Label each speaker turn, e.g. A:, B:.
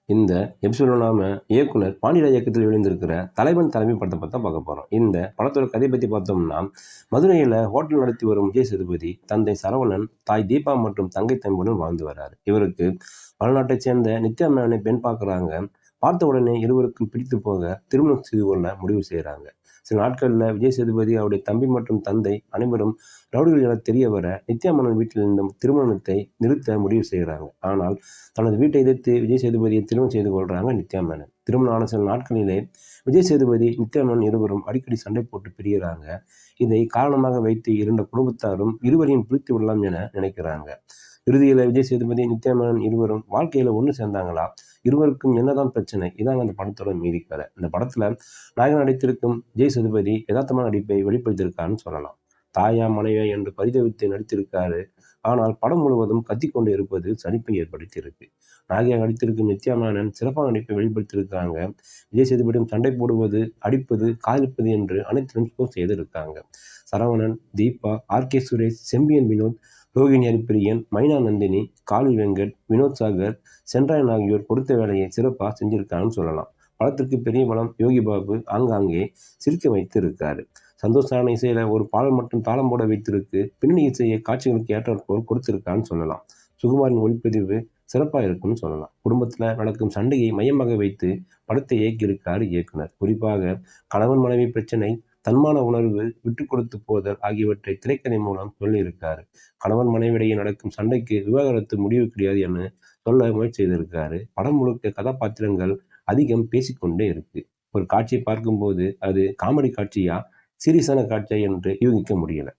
A: இந்த எபிசோட நாம இயக்குனர் பாண்டியராஜ் இயக்கத்தில் வெளிவந்திருக்கிற தலைவன் தலைமை படத்தை பற்றி தான் பார்க்க போகிறோம். இந்த படத்தோட கதை பற்றி பார்த்தோம்னா, மதுரையில் ஹோட்டல் நடத்தி வரும் விஜய் சேதுபதி தந்தை சரவணன், தாய் தீபா மற்றும் தங்கை தம்பியுடன் வாழ்ந்து வர்றாரு. இவருக்கு பலநாட்டைச் சேர்ந்த நித்யா மேனனை பெண் பார்க்குறாங்க. பார்த்த உடனே இருவருக்கும் பிடித்து போக திருமணம் செய்து கொள்ள முடிவு செய்கிறாங்க. சில நாட்களில் விஜய் சேதுபதி, அவருடைய தம்பி மற்றும் தந்தை அனைவரும் ரவுடிகள் என தெரிய வர நித்யா மேனன் வீட்டில் இந்த திருமணத்தை நிறுத்த முடிவு செய்கிறாங்க. ஆனால் தனது வீட்டை எதிர்த்து விஜய் சேதுபதியை திருமணம் செய்து கொள்றாங்க நித்யா மேனன். திருமணம் ஆன சில நாட்களிலே விஜய் சேதுபதி, நித்யா மேனன் இருவரும் அடிக்கடி சண்டை போட்டு பிரிகிறாங்க. இதை காரணமாக வைத்து இரண்டு குடும்பத்தாரும் இருவரையும் பிரித்து விடலாம் என நினைக்கிறாங்க. இறுதியில் விஜய் சேதுபதி, நித்யா மேனன் இருவரும் வாழ்க்கையில ஒன்று சேர்ந்தாங்களா? இருவருக்கும் என்னதான் பிரச்சனை? இதாங்க அந்த படத்தோட மீதி கதை. இந்த படத்துல நாயகன் நடித்திருக்கும் விஜய் சேதுபதி யதார்த்தமான நடிப்பை வெளிப்படுத்தியிருக்காருன்னு சொல்லலாம். தாயா மனைவியா என்று பரிதவித்து நடித்திருக்காரு. ஆனால் படம் முழுவதும் கத்திக்கொண்டு இருப்பது சலிப்பை ஏற்படுத்தியிருக்கு. நாயகியாக நடித்திருக்கும் நித்யா மேனன் சிறப்பான நடிப்பை வெளிப்படுத்தியிருக்காங்க. விஜய் சேதுபதியும் சண்டை போடுவது, அடிப்பது, காதலிப்பது என்று அனைத்திலும் ஸ்கோர் செய்திருக்காங்க. சரவணன், தீபா, ஆர்.கே. சுரேஷ், செம்பியன் வினோத், ரோகிணி ஹரிப்பிரியன், மைனா நந்தினி, காளி வெங்கட், வினோத் சாகர், சென்றாயன் ஆகியோர் கொடுத்த வேலையை சிறப்பாக செஞ்சிருக்காங்கன்னு சொல்லலாம். படத்திற்கு பெரிய பலம் யோகி பாபு ஆங்காங்கே சிரிக்க வைத்து இருக்காரு. சந்தோஷமான இசையில ஒரு பாடல் மட்டும் தாளம் போட வைத்திருக்கு. பின்னணி இசையை காட்சிகளுக்கு ஏற்றாற்போல் கொடுத்திருக்கான்னு சொல்லலாம். சுகுமாரின் ஒளிப்பதிவு சிறப்பாக இருக்குன்னு சொல்லலாம். குடும்பத்துல நடக்கும் சண்டையை மையமாக வைத்து படத்தை இயக்கியிருக்காரு இயக்குனர். குறிப்பாக கணவன் மனைவி பிரச்சனை, தன்மான உணர்வு, விட்டு கொடுத்து போதல் ஆகியவற்றை திரைக்கதை மூலம் சொல்லியிருக்காரு. கணவன் மனைவிடையே நடக்கும் சண்டைக்கு விவாகரத்து முடிவு கிடையாது என சொல்ல முயற்சி செய்திருக்காரு. படம் முழுக்க கதாபாத்திரங்கள் அதிகம் பேசிக்கொண்டே இருக்கு. ஒரு காட்சியை பார்க்கும்போது அது காமெடி காட்சியா, சீரியஸான காட்சியா என்று யூகிக்க முடியல.